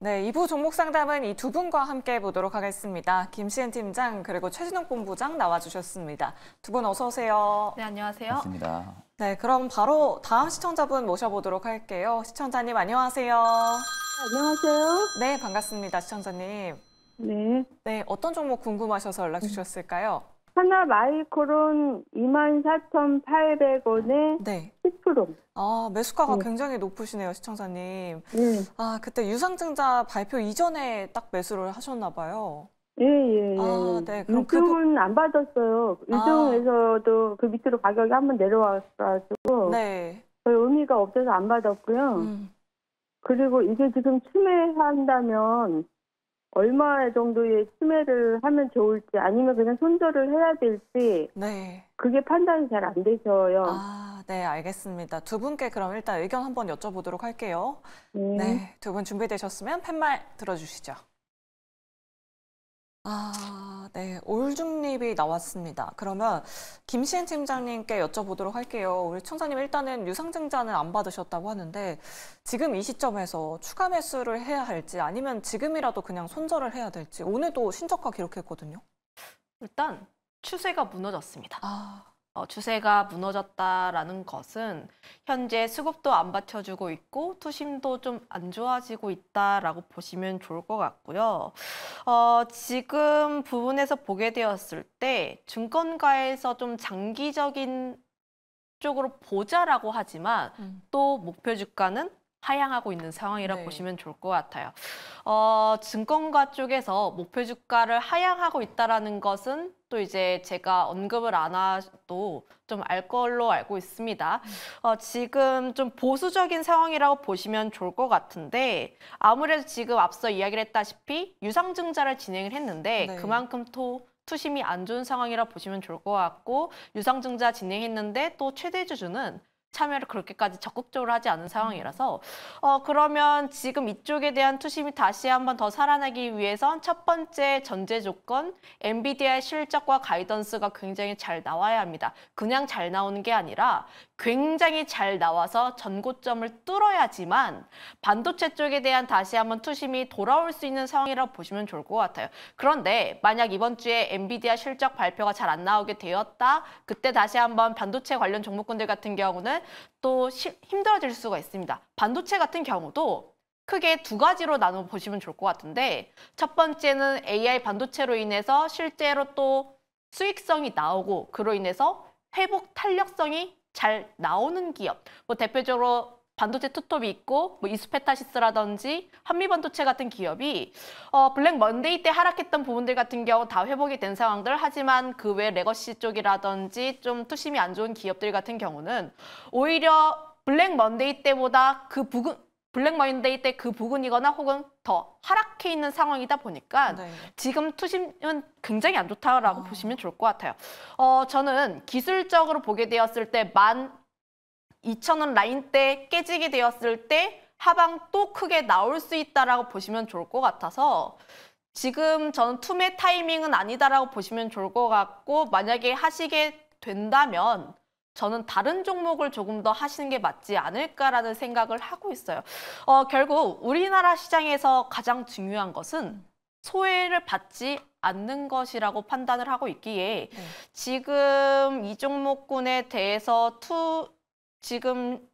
네, 2부 종목 상담은 이 두 분과 함께 보도록 하겠습니다. 김시은 팀장 그리고 최진욱 본부장 나와주셨습니다. 두 분 어서 오세요. 네, 안녕하세요. 반갑습니다. 네, 그럼 바로 다음 시청자분 모셔보도록 할게요. 시청자님 안녕하세요. 안녕하세요. 네, 반갑습니다. 시청자님. 네. 네, 어떤 종목 궁금하셔서 연락 주셨을까요? 하나 마이크론 24,800원에 네. 10%. 아, 매수가가 네. 굉장히 높으시네요, 시청자님. 네. 아, 그때 유상증자 발표 이전에 딱 매수를 하셨나 봐요. 예, 예, 예. 아, 네. 그럼 유증은 안 받았어요. 유증에서도 그 밑으로 가격이 한번 내려와가지고 네. 별 의미가 없어서 안 받았고요. 그리고 이게 지금 추매한다면 얼마 정도의 추매를 하면 좋을지 아니면 그냥 손절을 해야 될지 네. 그게 판단이 잘 안 되셔요. 아, 네, 알겠습니다. 두 분께 그럼 일단 의견 한번 여쭤보도록 할게요. 네. 네, 두 분 준비되셨으면 팻말 들어주시죠. 아, 네, 올중립이 나왔습니다. 그러면 김시은 팀장님께 여쭤보도록 할게요. 우리 청사님 일단은 유상증자는 안 받으셨다고 하는데 지금 이 시점에서 추가 매수를 해야 할지 아니면 지금이라도 그냥 손절을 해야 될지 오늘도 신저가 기록했거든요. 일단 추세가 무너졌습니다. 아, 추세가 무너졌다라는 것은 현재 수급도 안 받쳐주고 있고 투심도 좀 안 좋아지고 있다라고 보시면 좋을 것 같고요. 지금 부분에서 보게 되었을 때 증권가에서 좀 장기적인 쪽으로 보자라고 하지만 또 목표 주가는 하향하고 있는 상황이라고 네. 보시면 좋을 것 같아요. 증권가 쪽에서 목표 주가를 하향하고 있다라는 것은 또 이제 제가 언급을 안 해도 좀 알 걸로 알고 있습니다. 지금 좀 보수적인 상황이라고 보시면 좋을 것 같은데 아무래도 지금 앞서 이야기를 했다시피 유상증자를 진행을 했는데 네. 그만큼 투심이 안 좋은 상황이라 보시면 좋을 것 같고 유상증자 진행했는데 또 최대 주주는 참여를 그렇게까지 적극적으로 하지 않은 상황이라서 그러면 지금 이쪽에 대한 투심이 다시 한번 더 살아나기 위해선 첫 번째 전제 조건 엔비디아의 실적과 가이던스가 굉장히 잘 나와야 합니다. 그냥 잘 나오는 게 아니라 굉장히 잘 나와서 전고점을 뚫어야지만 반도체 쪽에 대한 다시 한번 투심이 돌아올 수 있는 상황이라고 보시면 좋을 것 같아요. 그런데 만약 이번 주에 엔비디아 실적 발표가 잘 안 나오게 되었다. 그때 다시 한번 반도체 관련 종목군들 같은 경우는 또 힘들어질 수가 있습니다. 반도체 같은 경우도 크게 두 가지로 나눠 보시면 좋을 것 같은데 첫 번째는 AI 반도체로 인해서 실제로 또 수익성이 나오고 그로 인해서 회복 탄력성이 잘 나오는 기업, 뭐 대표적으로 반도체 투톱이 있고 뭐 이스페타시스라든지 한미반도체 같은 기업이 블랙 먼데이 때 하락했던 부분들 같은 경우 다 회복이 된 상황들 하지만 그 외 레거시 쪽이라든지 좀 투심이 안 좋은 기업들 같은 경우는 오히려 블랙 먼데이 때보다 블랙 먼데이 때 그 부근이거나 혹은 더 하락해 있는 상황이다 보니까 네. 지금 투심은 굉장히 안 좋다라고 보시면 좋을 것 같아요. 저는 기술적으로 보게 되었을 때 12,000원 라인 때 깨지게 되었을 때 하방 또 크게 나올 수 있다라고 보시면 좋을 것 같아서 지금 저는 투매 타이밍은 아니다라고 보시면 좋을 것 같고 만약에 하시게 된다면 저는 다른 종목을 조금 더 하시는 게 맞지 않을까라는 생각을 하고 있어요. 결국 우리나라 시장에서 가장 중요한 것은 소외를 받지 않는 것이라고 판단을 하고 있기에 지금 이 종목군에 대해서 지금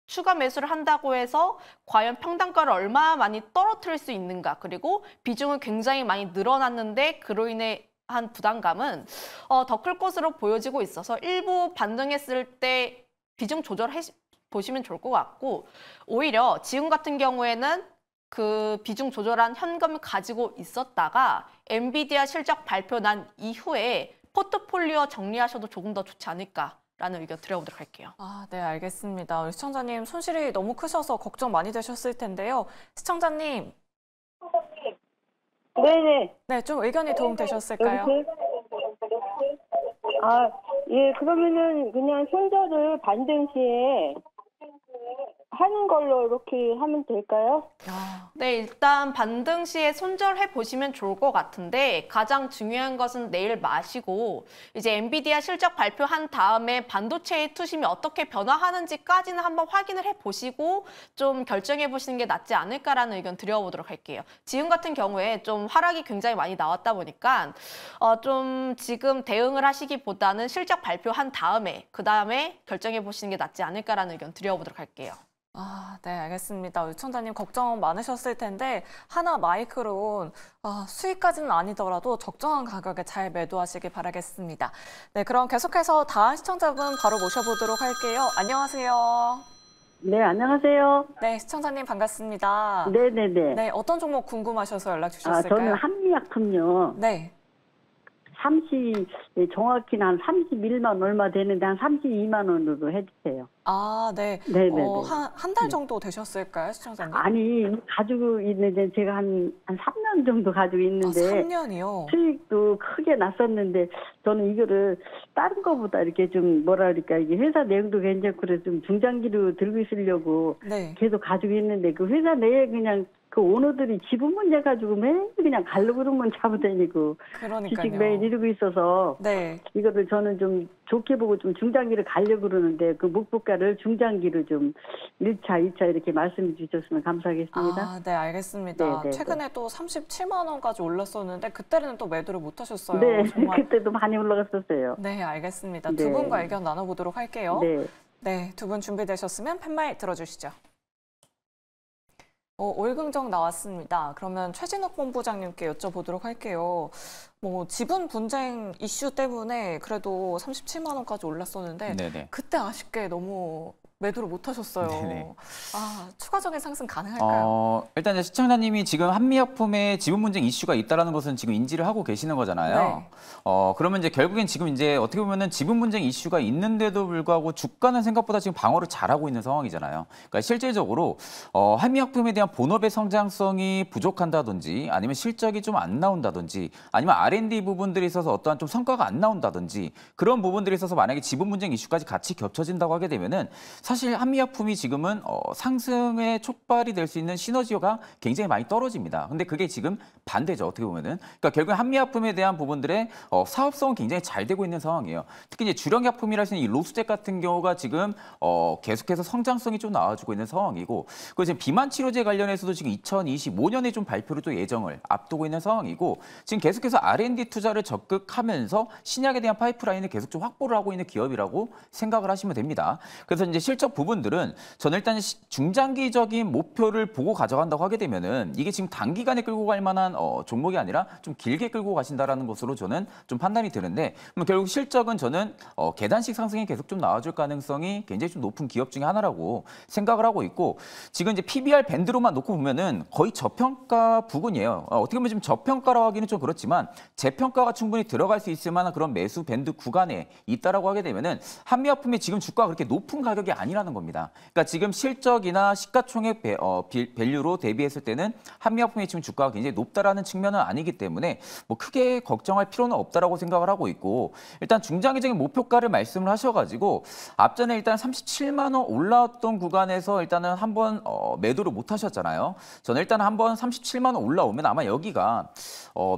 추가 매수를 한다고 해서 과연 평단가를 얼마나 많이 떨어뜨릴 수 있는가 그리고 비중은 굉장히 많이 늘어났는데 그로 인해 한 부담감은 더 클 것으로 보여지고 있어서 일부 반등했을 때 비중 조절해 보시면 좋을 것 같고 오히려 지금 같은 경우에는 그 비중 조절한 현금을 가지고 있었다가 엔비디아 실적 발표 난 이후에 포트폴리오 정리하셔도 조금 더 좋지 않을까라는 의견 드려보도록 할게요. 아, 네, 알겠습니다. 우리 시청자님 손실이 너무 크셔서 걱정 많이 되셨을 텐데요. 시청자님. 네네. 네, 좀 의견이 도움되셨을까요? 아, 예, 그러면은 그냥 손절을 반등 시에 하는 걸로 이렇게 하면 될까요? 아, 네, 일단 반등 시에 손절해 보시면 좋을 것 같은데 가장 중요한 것은 내일 마시고 이제 엔비디아 실적 발표한 다음에 반도체의 투심이 어떻게 변화하는지까지는 한번 확인을 해 보시고 좀 결정해 보시는 게 낫지 않을까라는 의견 드려보도록 할게요. 지금 같은 경우에 좀 하락이 굉장히 많이 나왔다 보니까 좀 지금 대응을 하시기보다는 실적 발표한 다음에 그 다음에 결정해 보시는 게 낫지 않을까라는 의견 드려보도록 할게요. 아, 네, 알겠습니다. 유청자님 걱정 많으셨을 텐데 하나 마이크론 수익까지는 아니더라도 적정한 가격에 잘 매도하시기 바라겠습니다. 네, 그럼 계속해서 다음 시청자분 바로 모셔보도록 할게요. 안녕하세요. 네, 안녕하세요. 네, 시청자님 반갑습니다. 네네네. 네, 어떤 종목 궁금하셔서 연락 아, 주셨을까요? 저는 한미약품요. 네. 정확히는 한 31만 얼마 되는데 한 32만 원으로 해주세요. 아, 네. 네네네. 한 달 정도 되셨을까요, 시청자님? 아니, 가지고 있는데 제가 한 3년 정도 가지고 있는데 3년이요? 수익도 크게 났었는데 저는 이거를 다른 거보다 이렇게 좀 뭐라 그럴까 이게 회사 내용도 괜찮고 그래서 좀 중장기로 들고 있으려고 네. 계속 가지고 있는데 그 회사 내에 그냥 그 오너들이 지분 문제 가지고 매일 그냥 갈로 그러면 잡아다니고 주식 매일 그러니까요. 이러고 있어서 네. 이거를 저는 좀 좋게 보고 좀 중장기를 가려고 그러는데 그 목표가를 중장기로 좀 1차, 2차 이렇게 말씀해 주셨으면 감사하겠습니다. 아, 네, 알겠습니다. 네, 네, 최근에 또 37만 원까지 올랐었는데 그때는 또 매도를 못 하셨어요. 네, 정말. 그때도 많이 올라갔었어요. 네, 알겠습니다. 네. 두 분과 의견 나눠보도록 할게요. 네. 네, 두 분 준비되셨으면 팻말 들어주시죠. 올긍정 나왔습니다. 그러면 최진욱 본부장님께 여쭤보도록 할게요. 뭐 지분 분쟁 이슈 때문에 그래도 37만 원까지 올랐었는데 네네. 그때 아쉽게 너무 매도를 못 하셨어요. 네네. 아, 추가적인 상승 가능할까요? 일단 이제 시청자님이 지금 한미약품에 지분 분쟁 이슈가 있다라는 것은 지금 인지를 하고 계시는 거잖아요. 네. 그러면 이제 결국엔 지금 이제 어떻게 보면은 지분 분쟁 이슈가 있는데도 불구하고 주가는 생각보다 지금 방어를 잘하고 있는 상황이잖아요. 그러니까 실질적으로 한미약품에 대한 본업의 성장성이 부족한다든지 아니면 실적이 좀 안 나온다든지 아니면 R&D 부분들이 있어서 어떠한 좀 성과가 안 나온다든지 그런 부분들이 있어서 만약에 지분 분쟁 이슈까지 같이 겹쳐진다고 하게 되면은 사실 한미약품이 지금은 상승의 촉발이 될 수 있는 시너지가 굉장히 많이 떨어집니다. 근데 그게 지금 반대죠. 어떻게 보면은. 그러니까 결국 한미약품에 대한 부분들의 사업성은 굉장히 잘 되고 있는 상황이에요. 특히 이제 주력약품이라 할 수 있는 이 로스텍 같은 경우가 지금 계속해서 성장성이 좀 나와주고 있는 상황이고 그리고 지금 비만 치료제 관련해서도 지금 2025년에 좀 발표를 또 예정을 앞두고 있는 상황이고 지금 계속해서 R&D 투자를 적극하면서 신약에 대한 파이프라인을 계속 좀 확보를 하고 있는 기업이라고 생각을 하시면 됩니다. 그래서 이제 실적 부분들은 저는 일단 중장기적인 목표를 보고 가져간다고 하게 되면은 이게 지금 단기간에 끌고 갈 만한 종목이 아니라 좀 길게 끌고 가신다라는 것으로 저는 좀 판단이 드는데 결국 실적은 저는 계단식 상승이 계속 좀 나와줄 가능성이 굉장히 좀 높은 기업 중에 하나라고 생각을 하고 있고 지금 이제 PBR 밴드로만 놓고 보면은 거의 저평가 부근이에요. 어떻게 보면 좀 저평가라고 하기는 좀 그렇지만 재평가가 충분히 들어갈 수 있을 만한 그런 매수 밴드 구간에 있다라고 하게 되면은 한미약품의 지금 주가가 그렇게 높은 가격이 아니라는 겁니다. 그러니까 지금 실적이나 시가총액 밸류로 대비했을 때는 한미약품의 지금 주가가 굉장히 높다라는 측면은 아니기 때문에 뭐 크게 걱정할 필요는 없다라고 생각을 하고 있고 일단 중장기적인 목표가를 말씀을 하셔가지고 앞전에 일단 37만 원 올라왔던 구간에서 일단은 한번 매도를 못 하셨잖아요. 저는 일단 한번 37만 원 올라오면 아마 여기가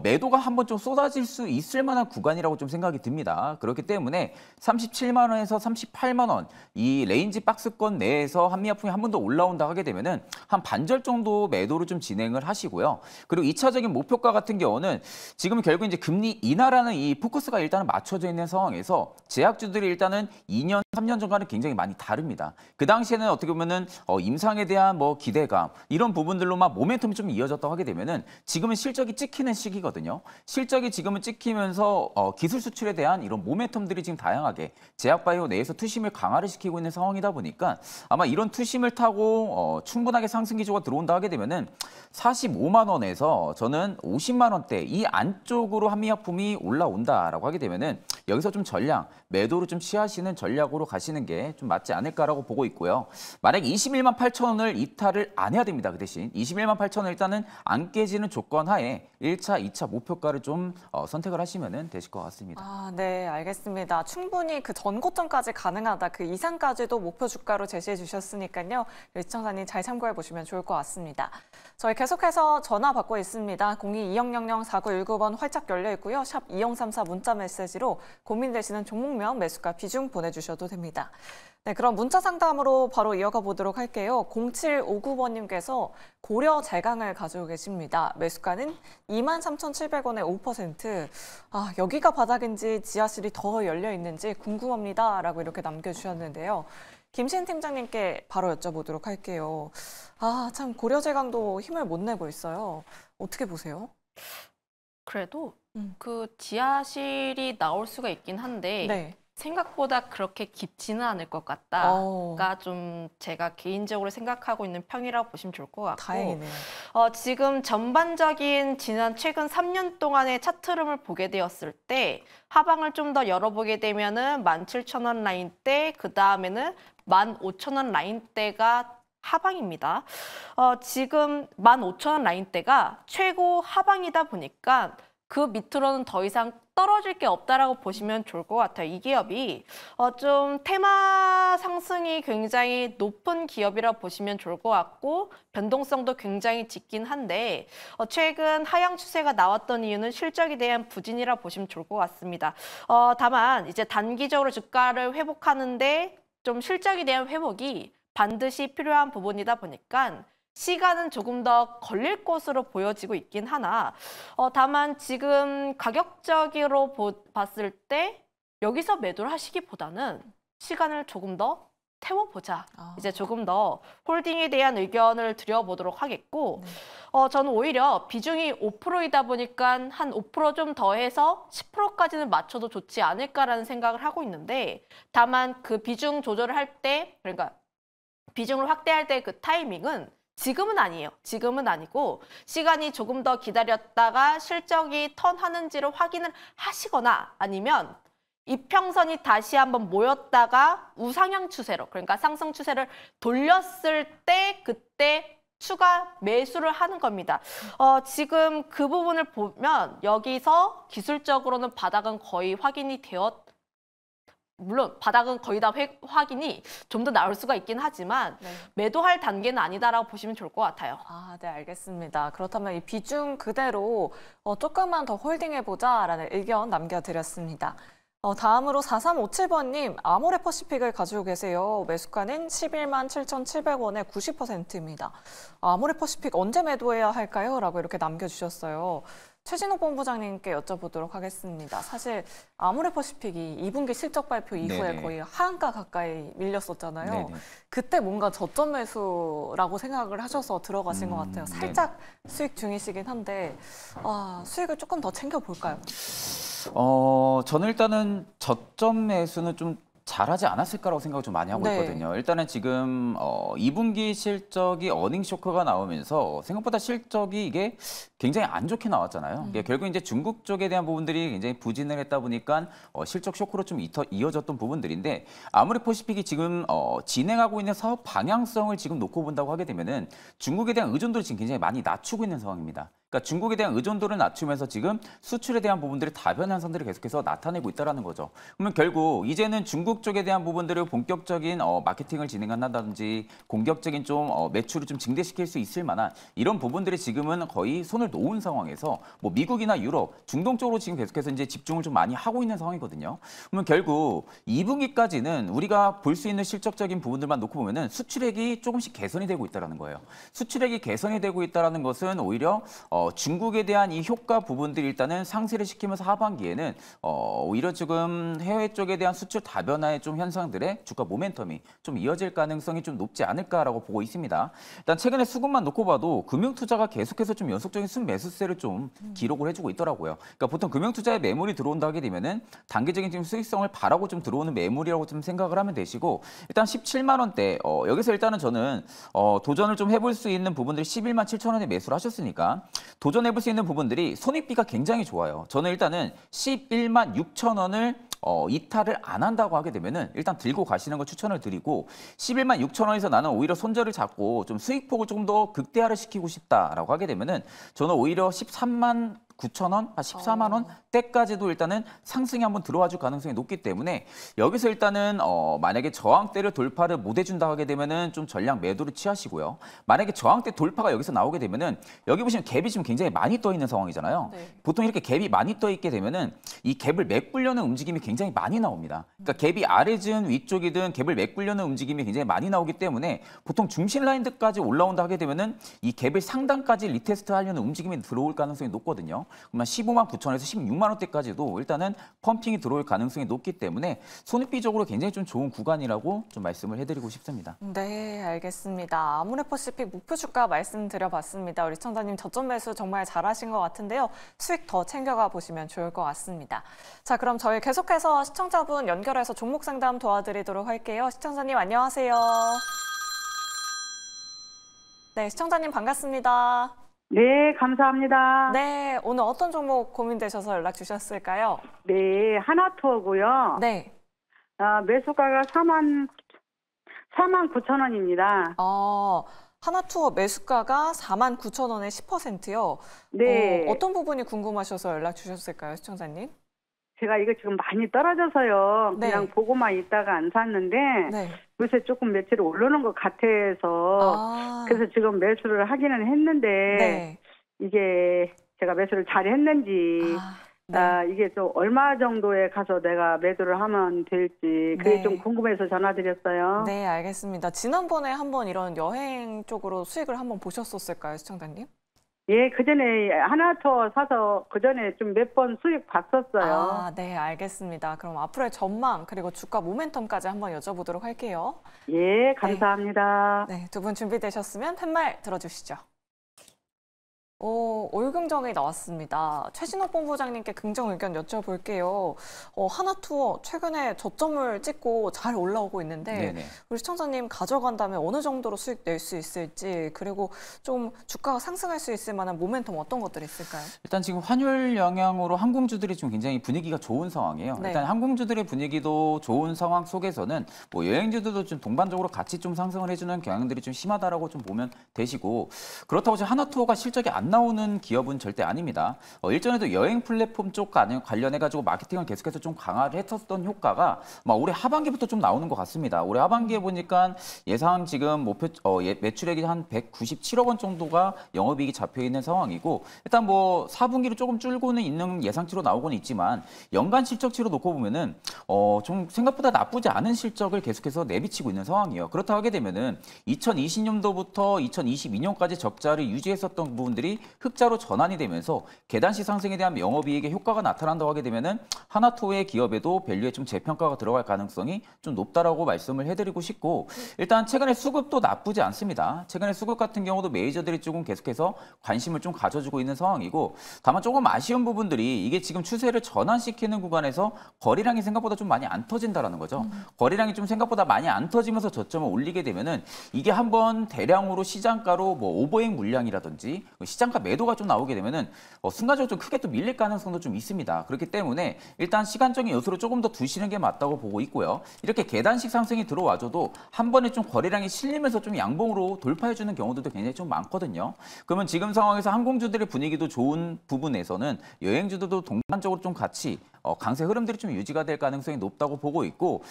매도가 한번 좀 쏟아질 수 있을 만한 구간이라고 좀 생각이 듭니다. 그렇기 때문에 37만 원에서 38만 원 이 레인지 박스권 내에서 한미약품이 한 번 더 올라온다 하게 되면은 한 반절 정도 매도를 좀 진행을 하시고요. 그리고 2차적인 목표가 같은 경우는 지금 결국 이제 금리 인하라는 이 포커스가 일단은 맞춰져 있는 상황에서 제약주들이 일단은 2년, 3년 전과는 굉장히 많이 다릅니다. 그 당시에는 어떻게 보면은 임상에 대한 뭐 기대감 이런 부분들로만 모멘텀이 좀 이어졌다고 하게 되면은 지금은 실적이 찍히는 시기거든요. 실적이 지금은 찍히면서 기술 수출에 대한 이런 모멘텀들이 지금 다양하게 제약바이오 내에서 투심을 강화를 시키고 있는 상황이다 보니까 아마 이런 투심을 타고 충분하게 상승 기조가 들어온다 하게 되면은 45만 원에서 저는 50만 원대 이 안쪽으로 한미약품이 올라온다라고 하게 되면은 여기서 좀 전량 매도로 좀 취하시는 전략으로 가시는 게 좀 맞지 않을까라고 보고 있고요. 만약 21만 8천 원을 이탈을 안 해야 됩니다. 그 대신 21만 8천 원 일단은 안 깨지는 조건 하에 1차, 2차 목표가를 좀 선택을 하시면 되실 것 같습니다. 아, 네, 알겠습니다. 충분히 그 전고점까지 가능하다, 그 이상까지도 목표 주가로 제시해 주셨으니까요. 시청자님 잘 참고해 보시면 좋을 것 같습니다. 저희 계속해서 전화 받고 있습니다. 02-2000-4919번 활짝 열려 있고요. 샵 2034 문자 메시지로 고민되시는 종목명, 매수가, 비중 보내주셔도 됩니다. 네, 그럼 문자 상담으로 바로 이어가 보도록 할게요. 0759번님께서 고려 제강을 가지고 계십니다. 매수가는 23,700원에 5%. 아, 여기가 바닥인지 지하실이 더 열려 있는지 궁금합니다. 라고 이렇게 남겨주셨는데요. 김신 팀장님께 바로 여쭤보도록 할게요. 아, 참 고려 제강도 힘을 못 내고 있어요. 어떻게 보세요? 그래도 그 지하실이 나올 수가 있긴 한데 네. 생각보다 그렇게 깊지는 않을 것 같다가 좀 제가 개인적으로 생각하고 있는 평이라고 보시면 좋을 것 같고 다행이네요. 지금 전반적인 지난 최근 3년 동안의 차트 흐름을 보게 되었을 때 하방을 좀 더 열어보게 되면은 17,000원 라인대, 그 다음에는 15,000원 라인대가 하방입니다. 지금 15,000원 라인대가 최고 하방이다 보니까 그 밑으로는 더 이상 떨어질 게 없다라고 보시면 좋을 것 같아요. 이 기업이 좀 테마 상승이 굉장히 높은 기업이라 보시면 좋을 것 같고 변동성도 굉장히 짙긴 한데 최근 하향 추세가 나왔던 이유는 실적에 대한 부진이라 보시면 좋을 것 같습니다. 다만 이제 단기적으로 주가를 회복하는데 좀 실적에 대한 회복이 반드시 필요한 부분이다 보니까 시간은 조금 더 걸릴 것으로 보여지고 있긴 하나 다만 지금 가격적으로 봤을 때 여기서 매도를 하시기보다는 시간을 조금 더 태워보자. 이제 조금 더 홀딩에 대한 의견을 드려보도록 하겠고 저는 오히려 비중이 5%이다 보니까 한 5% 좀 더해서 10%까지는 맞춰도 좋지 않을까라는 생각을 하고 있는데 다만 그 비중 조절을 할 때 그러니까 비중을 확대할 때 그 타이밍은 지금은 아니에요. 지금은 아니고 시간이 조금 더 기다렸다가 실적이 턴하는지를 확인을 하시거나 아니면 이평선이 다시 한번 모였다가 우상향 추세로 그러니까 상승 추세를 돌렸을 때 그때 추가 매수를 하는 겁니다. 지금 그 부분을 보면 여기서 기술적으로는 바닥은 거의 확인이 물론 바닥은 거의 다 확인이 좀 더 나올 수가 있긴 하지만 매도할 단계는 아니다라고 보시면 좋을 것 같아요. 아, 네, 알겠습니다. 그렇다면 이 비중 그대로 조금만 더 홀딩해보자라는 의견 남겨드렸습니다. 다음으로 4357번님, 아모레퍼시픽을 가지고 계세요. 매수가는 11만 7,700원에 90%입니다. 아모레퍼시픽 언제 매도해야 할까요? 라고 이렇게 남겨주셨어요. 최진호 본부장님께 여쭤보도록 하겠습니다. 사실 아모레퍼시픽이 2분기 실적 발표 이후에 네네. 거의 하한가 가까이 밀렸었잖아요. 네네. 그때 뭔가 저점 매수라고 생각을 하셔서 들어가신 것 같아요. 살짝 수익 중이시긴 한데 수익을 조금 더 챙겨볼까요? 저는 일단은 저점 매수는 좀 잘하지 않았을까라고 생각을 좀 많이 하고 네. 있거든요. 일단은 지금 2분기 실적이 어닝 쇼크가 나오면서 생각보다 실적이 이게 굉장히 안 좋게 나왔잖아요. 이게 결국 이제 중국 쪽에 대한 부분들이 굉장히 부진을 했다 보니까 실적 쇼크로 좀 이어졌던 부분들인데 아모레퍼시픽이 지금 진행하고 있는 사업 방향성을 지금 놓고 본다고 하게 되면은 중국에 대한 의존도를 지금 굉장히 많이 낮추고 있는 상황입니다. 그러니까 중국에 대한 의존도를 낮추면서 지금 수출에 대한 부분들이 다변 현상들이 계속해서 나타내고 있다는 거죠. 그러면 결국 이제는 중국 쪽에 대한 부분들을 본격적인 마케팅을 진행한다든지 공격적인 좀 매출을 좀 증대시킬 수 있을 만한 이런 부분들이 지금은 거의 손을 놓은 상황에서 뭐 미국이나 유럽, 중동 쪽으로 지금 계속해서 이제 집중을 좀 많이 하고 있는 상황이거든요. 그러면 결국 2분기까지는 우리가 볼 수 있는 실적적인 부분들만 놓고 보면은 수출액이 조금씩 개선이 되고 있다는 거예요. 수출액이 개선이 되고 있다는 것은 오히려 중국에 대한 이 효과 부분들이 일단은 상쇄를 시키면서 하반기에는 오히려 지금 해외 쪽에 대한 수출 다변화의 좀 현상들의 주가 모멘텀이 좀 이어질 가능성이 좀 높지 않을까라고 보고 있습니다. 일단 최근에 수급만 놓고 봐도 금융투자가 계속해서 좀 연속적인 순매수세를 좀 기록을 해주고 있더라고요. 그러니까 보통 금융투자에 매물이 들어온다 하게 되면은 단기적인 지금 수익성을 바라고 좀 들어오는 매물이라고 좀 생각을 하면 되시고 일단 17만 원대 여기서 일단은 저는 도전을 좀 해볼 수 있는 부분들이 11만 7천 원에 매수를 하셨으니까 도전해볼 수 있는 부분들이 손익비가 굉장히 좋아요. 저는 일단은 11만 6천 원을 이탈을 안 한다고 하게 되면은 일단 들고 가시는 걸 추천을 드리고 11만 6천 원에서 나는 오히려 손절을 잡고 좀 수익폭을 좀 더 극대화를 시키고 싶다라고 하게 되면은 저는 오히려 13만 9천 원, 14만 원 때까지도 일단은 상승이 한번 들어와 줄 가능성이 높기 때문에 여기서 일단은 만약에 저항대를 돌파를 못 해준다 하게 되면은 좀 전량 매도를 취하시고요. 만약에 저항대 돌파가 여기서 나오게 되면은 여기 보시면 갭이 지금 굉장히 많이 떠 있는 상황이잖아요. 네. 보통 이렇게 갭이 많이 떠 있게 되면은 이 갭을 메꾸려는 움직임이 굉장히 많이 나옵니다. 그러니까 갭이 아래든 위쪽이든 갭을 메꾸려는 움직임이 굉장히 많이 나오기 때문에 보통 중심 라인들까지 올라온다 하게 되면은 이 갭을 상단까지 리테스트 하려는 움직임이 들어올 가능성이 높거든요. 그러면 15만 9천에서 16만 원대까지도 일단은 펌핑이 들어올 가능성이 높기 때문에 손익비적으로 굉장히 좀 좋은 구간이라고 좀 말씀을 해드리고 싶습니다. 네, 알겠습니다. 아모레퍼시픽 목표 주가 말씀드려봤습니다. 우리 시청자님 저점 매수 정말 잘하신 것 같은데요. 수익 더 챙겨가 보시면 좋을 것 같습니다. 자, 그럼 저희 계속해서 시청자분 연결해서 종목 상담 도와드리도록 할게요. 시청자님 안녕하세요. 네, 시청자님 반갑습니다. 네, 감사합니다. 네, 오늘 어떤 종목 고민되셔서 연락 주셨을까요? 네, 하나투어고요. 네. 매수가가 4만 9천 원입니다. 하나투어 매수가가 4만 9천 원에 10%요. 네. 어떤 부분이 궁금하셔서 연락 주셨을까요, 시청자님? 제가 이거 지금 많이 떨어져서요. 네. 그냥 보고만 있다가 안 샀는데 네. 요새 조금 며칠 오르는 것 같아서 그래서 지금 매수를 하기는 했는데 네. 이게 제가 매수를 잘 했는지 네. 이게 좀 얼마 정도에 가서 내가 매도를 하면 될지 그게 네. 좀 궁금해서 전화드렸어요. 네, 알겠습니다. 지난번에 한번 이런 여행 쪽으로 수익을 한번 보셨었을까요, 시청자님? 예, 그전에 하나더 사서 그전에 좀 몇 번 수익 봤었어요. 네, 알겠습니다. 그럼 앞으로의 전망 그리고 주가 모멘텀까지 한번 여쭤보도록 할게요. 예, 감사합니다. 네, 두 분 준비되셨으면 팻말 들어주시죠. 올긍정이 나왔습니다. 최진욱 본부장님께 긍정 의견 여쭤볼게요. 하나투어 최근에 저점을 찍고 잘 올라오고 있는데 네네. 우리 시청자님 가져간다면 어느 정도로 수익 낼 수 있을지 그리고 좀 주가가 상승할 수 있을 만한 모멘텀 어떤 것들이 있을까요? 일단 지금 환율 영향으로 항공주들이 좀 굉장히 분위기가 좋은 상황이에요. 네. 일단 항공주들의 분위기도 좋은 상황 속에서는 뭐 여행주들도 좀 동반적으로 같이 좀 상승을 해주는 경향들이 좀 심하다라고 좀 보면 되시고 그렇다고 지금 하나투어가 실적이 안 나오는 기업은 절대 아닙니다. 일전에도 여행 플랫폼 쪽 관련해가지고 마케팅을 계속해서 좀 강화를 했었던 효과가 올해 하반기부터 좀 나오는 것 같습니다. 올해 하반기에 보니까 예상 지금 목표 매출액이 한 197억 원 정도가 영업이익이 잡혀 있는 상황이고 일단 4분기로 조금 줄고는 있는 예상치로 나오고는 있지만 연간 실적치로 놓고 보면은 좀 생각보다 나쁘지 않은 실적을 계속해서 내비치고 있는 상황이에요. 그렇다고 하게 되면은 2020년도부터 2022년까지 적자를 유지했었던 부분들이 흑자로 전환이 되면서 계단식 상승에 대한 영업이익의 효과가 나타난다고 하게 되면은 하나투어의 기업에도 밸류에 좀 재평가가 들어갈 가능성이 좀 높다라고 말씀을 해드리고 싶고 일단 최근에 수급도 나쁘지 않습니다. 최근에 수급 같은 경우도 메이저들이 조금 계속해서 관심을 좀 가져주고 있는 상황이고 다만 조금 아쉬운 부분들이 이게 지금 추세를 전환시키는 구간에서 거래량이 생각보다 좀 많이 안 터진다라는 거죠. 거래량이 좀 생각보다 많이 안 터지면서 저점을 올리게 되면은 이게 한번 대량으로 시장가로 오버행 물량이라든지 시장가 매도가 좀 나오게 되면은 순간적으로 좀 크게 또 밀릴 가능성도 좀 있습니다. 그렇기 때문에 일단 시간적인 요소를 조금 더 두시는 게 맞다고 보고 있고요. 이렇게 계단식 상승이 들어와줘도 한 번에 좀 거래량이 실리면서 좀 양봉으로 돌파해주는 경우들도 굉장히 좀 많거든요. 그러면 지금 상황에서 항공주들의 분위기도 좋은 부분에서는 여행주들도 동반적으로 좀 같이 강세 흐름들이 좀 유지가 될 가능성이 높다고 보고 있고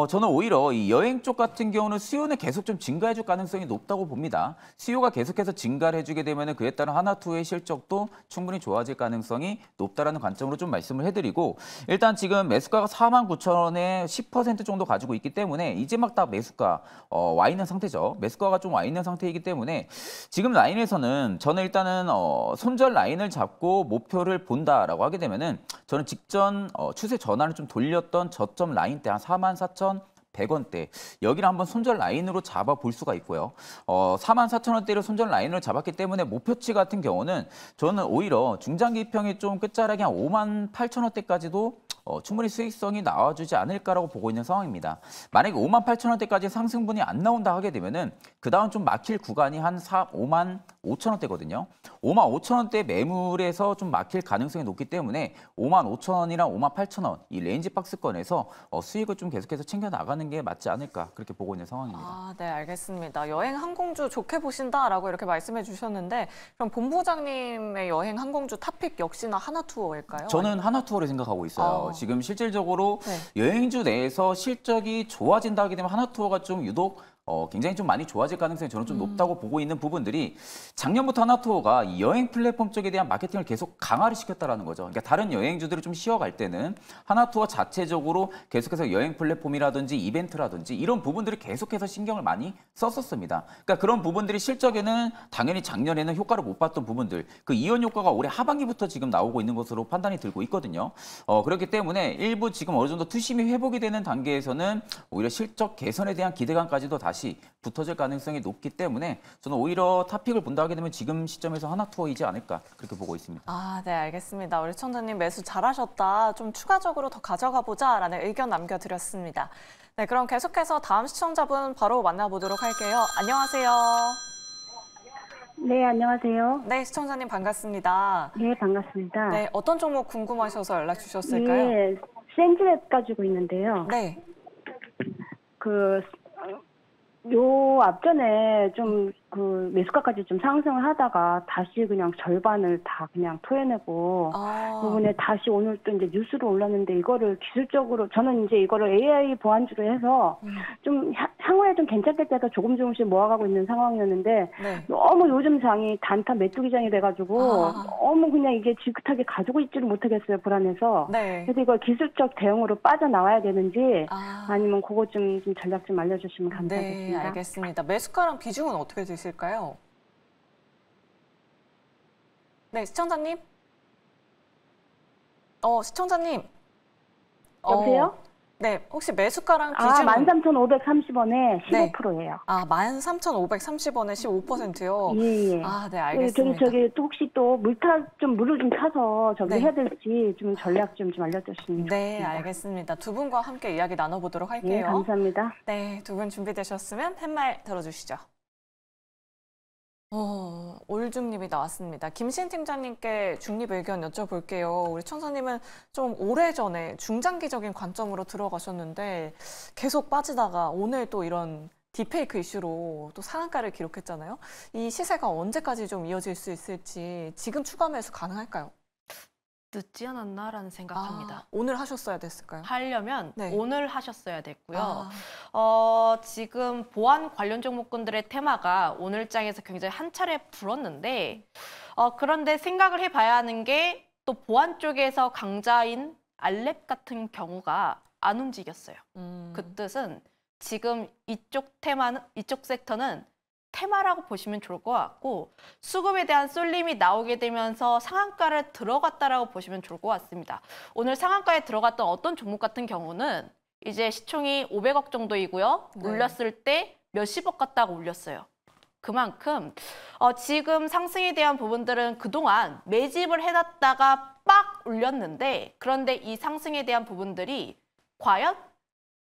저는 오히려 이 여행 쪽 같은 경우는 수요는 계속 좀 증가해줄 가능성이 높다고 봅니다. 수요가 계속해서 증가를 해주게 되면 그에 따른 하나투어의 실적도 충분히 좋아질 가능성이 높다라는 관점으로 좀 말씀을 해드리고 일단 지금 매수가가 4만 9천 원에 10% 정도 가지고 있기 때문에 이제 막 다 매수가 와 있는 상태죠. 매수가가 좀 와 있는 상태이기 때문에 지금 라인에서는 저는 일단은 손절 라인을 잡고 목표를 본다라고 하게 되면은 저는 직전 추세 전환을 좀 돌렸던 저점 라인 때 한 44,100원대 여기를 한번 손절 라인으로 잡아볼 수가 있고요. 44,000원대로 손절 라인을 잡았기 때문에 목표치 같은 경우는 저는 오히려 중장기평이 좀 끝자락이 한 58,000원대까지도 충분히 수익성이 나와주지 않을까라고 보고 있는 상황입니다. 만약에 58,000원대까지 상승분이 안 나온다 하게 되면은 그 다음 좀 막힐 구간이 한 5만 5,000원대거든요. 55,000원대 매물에서 좀 막힐 가능성이 높기 때문에 55,000원이랑 58,000원 이 레인지 박스권에서 수익을 좀 계속해서 챙겨 나가는 게 맞지 않을까 그렇게 보고 있는 상황입니다. 아, 네, 알겠습니다. 여행 항공주 좋게 보신다라고 이렇게 말씀해 주셨는데 그럼 본부장님의 여행 항공주 탑픽 역시나 하나투어일까요? 저는 하나투어를 생각하고 있어요. 지금 실질적으로 네. 여행주 내에서 실적이 좋아진다 하게 되면 하나투어가 좀 유독 굉장히 좀 많이 좋아질 가능성이 저는 좀 높다고 보고 있는 부분들이 작년부터 하나투어가 이 여행 플랫폼 쪽에 대한 마케팅을 계속 강화를 시켰다라는 거죠. 그러니까 다른 여행주들을 좀 쉬어갈 때는 하나투어 자체적으로 계속해서 여행 플랫폼이라든지 이벤트라든지 이런 부분들을 계속해서 신경을 많이 썼었습니다. 그러니까 그런 부분들이 실적에는 당연히 작년에는 효과를 못 봤던 부분들, 그 이연 효과가 올해 하반기부터 지금 나오고 있는 것으로 판단이 들고 있거든요. 그렇기 때문에 일부 지금 어느 정도 투심이 회복이 되는 단계에서는 오히려 실적 개선에 대한 기대감까지도 다시 붙어질 가능성이 높기 때문에 저는 오히려 탑픽을 본다 하게 되면 지금 시점에서 하나투어이지 않을까 그렇게 보고 있습니다. 아, 네, 알겠습니다. 우리 시청자님 매수 잘하셨다. 좀 추가적으로 더 가져가 보자라는 의견 남겨드렸습니다. 네, 그럼 계속해서 다음 시청자분 바로 만나보도록 할게요. 안녕하세요. 네, 안녕하세요. 네, 시청자님 반갑습니다. 네, 반갑습니다. 네, 어떤 종목 궁금하셔서 연락 주셨을까요? 네, 센즈랩 가지고 있는데요. 네. 요 앞전에 좀 그 매수가까지 좀 상승을 하다가 다시 그냥 절반을 다 그냥 토해내고 부분에 다시 오늘 또 이제 뉴스로 올랐는데 이거를 기술적으로 저는 이제 이거를 AI 보안주로 해서 좀 향후에 좀 괜찮겠다 해서 조금씩 모아가고 있는 상황이었는데 네. 너무 요즘 장이 단타 메뚜기 장이 돼가지고 너무 그냥 이게 지긋하게 가지고 있지를 못하겠어요, 불안해서. 네. 그래서 이걸 기술적 대응으로 빠져나와야 되는지 아니면 그거 좀 전략 좀 알려주시면 네, 감사하겠습니다. 알겠습니다. 매수가랑 비중은 어떻게 되실까요? 네, 시청자님. 시청자님. 여보세요? 네, 혹시 매수가랑 비중은? 13,530원에 네. 15%예요. 13,530원에 15%요? 예. 아, 네, 알겠습니다. 저기 또 혹시 또 물을 좀 타서 네. 해야 될지 좀 전략 좀 알려주시면 네, 좋겠습니다. 알겠습니다. 두 분과 함께 이야기 나눠보도록 네, 할게요. 감사합니다. 네, 두 분 준비되셨으면 팻말 들어주시죠. 올중립이 나왔습니다. 김신 팀장님께 중립 의견 여쭤볼게요. 우리 천사님은 좀 오래전에 중장기적인 관점으로 들어가셨는데 계속 빠지다가 오늘 또 이런 딥페이크 이슈로 또 상한가를 기록했잖아요. 이 시세가 언제까지 좀 이어질 수 있을지 지금 추가 매수 가능할까요? 늦지 않았나라는 생각합니다. 오늘 하셨어야 됐을까요? 하려면 네. 오늘 하셨어야 됐고요. 지금 보안 관련 종목군들의 테마가 오늘장에서 굉장히 한 차례 불었는데 그런데 생각을 해봐야 하는 게 또 보안 쪽에서 강자인 알랩 같은 경우가 안 움직였어요. 그 뜻은 지금 이쪽 섹터는 테마라고 보시면 좋을 것 같고 수급에 대한 쏠림이 나오게 되면서 상한가를 들어갔다라고 보시면 좋을 것 같습니다. 오늘 상한가에 들어갔던 어떤 종목 같은 경우는 이제 시총이 500억 정도이고요. 네. 올렸을 때 몇십억 갖다가 올렸어요. 그만큼 지금 상승에 대한 부분들은 그동안 매집을 해놨다가 빡 올렸는데 그런데 이 상승에 대한 부분들이 과연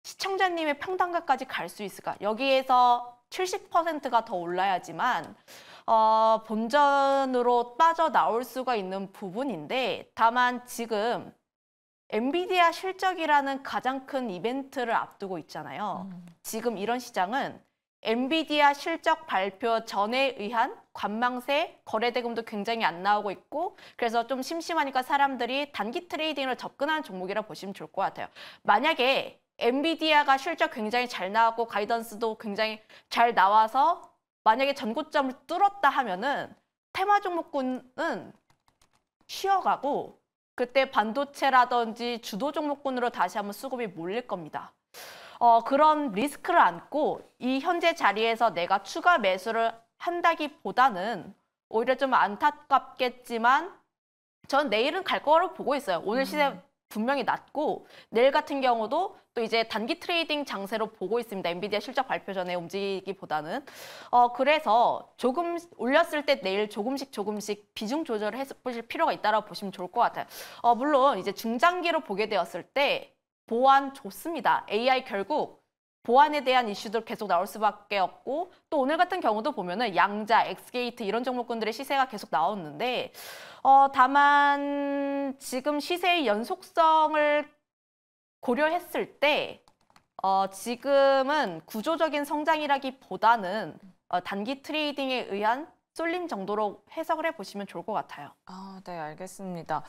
시청자님의 평단가까지 갈 수 있을까? 여기에서 70%가 더 올라야지만 본전으로 빠져나올 수가 있는 부분인데 다만 지금 엔비디아 실적이라는 가장 큰 이벤트를 앞두고 있잖아요. 지금 이런 시장은 엔비디아 실적 발표 전에 의한 관망세, 거래대금도 굉장히 안 나오고 있고 그래서 좀 심심하니까 사람들이 단기 트레이딩으로 접근하는 종목이라 보시면 좋을 것 같아요. 만약에 엔비디아가 실적 굉장히 잘 나왔고 가이던스도 굉장히 잘 나와서 만약에 전고점을 뚫었다 하면은 테마 종목군은 쉬어가고 그때 반도체라든지 주도 종목군으로 다시 한번 수급이 몰릴 겁니다. 그런 리스크를 안고 이 현재 자리에서 내가 추가 매수를 한다기보다는 오히려 좀 안타깝겠지만 전 내일은 갈 거로 보고 있어요. 오늘 시세 분명히 낮고 내일 같은 경우도 또 이제 단기 트레이딩 장세로 보고 있습니다. 엔비디아 실적 발표 전에 움직이기보다는. 그래서 조금 올렸을 때 내일 조금씩 비중 조절을 해보실 필요가 있다고 보시면 좋을 것 같아요. 물론 이제 중장기로 보게 되었을 때 보안 좋습니다. AI 결국 보안에 대한 이슈도 계속 나올 수밖에 없고 또 오늘 같은 경우도 보면은 양자, 엑스게이트 이런 종목군들의 시세가 계속 나왔는데 다만 지금 시세의 연속성을 고려했을 때 지금은 구조적인 성장이라기보다는 단기 트레이딩에 의한 쏠림 정도로 해석을 해보시면 좋을 것 같아요. 네, 알겠습니다.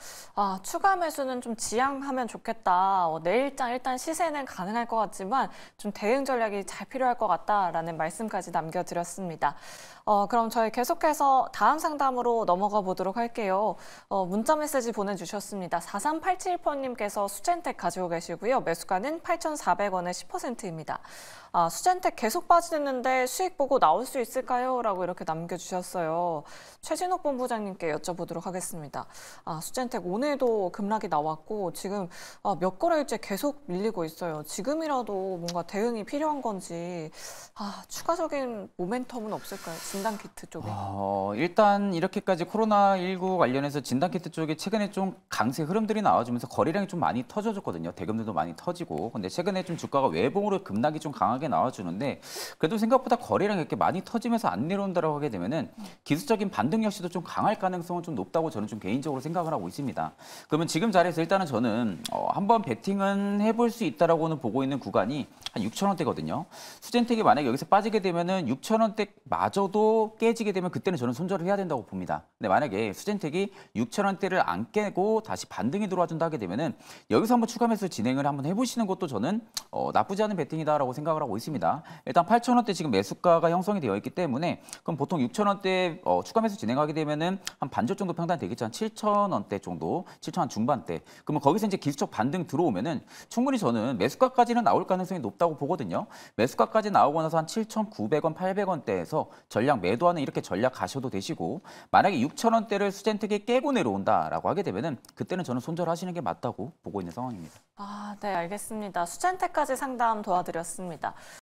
추가 매수는 좀 지양하면 좋겠다. 내일장 일단 시세는 가능할 것 같지만 좀 대응 전략이 잘 필요할 것 같다라는 말씀까지 남겨드렸습니다. 그럼 저희 계속해서 다음 상담으로 넘어가 보도록 할게요. 문자 메시지 보내주셨습니다. 4387번님께서 수젠텍 가지고 계시고요. 매수가는 8,400원에 10%입니다. 수젠텍 계속 빠지는데 수익 보고 나올 수 있을까요? 라고 이렇게 남겨주셨어요. 최진욱 본부장님께 여쭤보도록 하겠습니다. 수젠텍 오늘도 급락이 나왔고 지금 몇 거래일째 계속 밀리고 있어요. 지금이라도 뭔가 대응이 필요한 건지 추가적인 모멘텀은 없을까요? 진단키트 쪽에. 일단 이렇게까지 코로나19 관련해서 진단키트 쪽에 최근에 좀 강세 흐름들이 나와주면서 거래량이 좀 많이 터져줬거든요. 대금들도 많이 터지고. 근데 최근에 좀 주가가 외봉으로 급락이 좀 강하게 나와주는데 그래도 생각보다 거래량이 이렇게 많이 터지면서 안 내려온다라고 하게 되면은 기술적인 반등 역시도 좀 강할 가능성은 좀 높다고 저는 좀 개인적으로 생각을 하고 있습니다. 그러면 지금 자리에서 일단은 저는 한번 베팅은 해볼 수 있다라고는 보고 있는 구간이 한 6,000원대거든요. 수젠텍이 만약에 여기서 빠지게 되면은 6,000원대마저도 깨지게 되면 그때는 저는 손절을 해야 된다고 봅니다. 근데 만약에 수젠텍이 6,000원대를 안 깨고 다시 반등이 들어와준다 하게 되면은 여기서 한번 추가 매수 진행을 한번 해보시는 것도 저는 나쁘지 않은 베팅이다라고 생각을 하고 있습니다. 일단 8,000원대 지금 매수가가 형성이 되어 있기 때문에 그럼 보통 6,000원대 추가 매수 진행하게 되면은 한 반절 정도 평단 되겠죠. 한 7,000원대 정도, 7,000원 중반대. 그러면 거기서 이제 기술적 반등 들어오면은 충분히 저는 매수가까지는 나올 가능성이 높다고 보거든요. 매수가까지 나오고 나서 한 7,900원, 800원대에서 전략 매도하는 이렇게 전략 가셔도 되시고 만약에 6,000원대를 수젠텍이 깨고 내려온다라고 하게 되면은 그때는 저는 손절하시는 게 맞다고 보고 있는 상황입니다. 네, 알겠습니다. 수젠텍까지 상담 도와드렸습니다.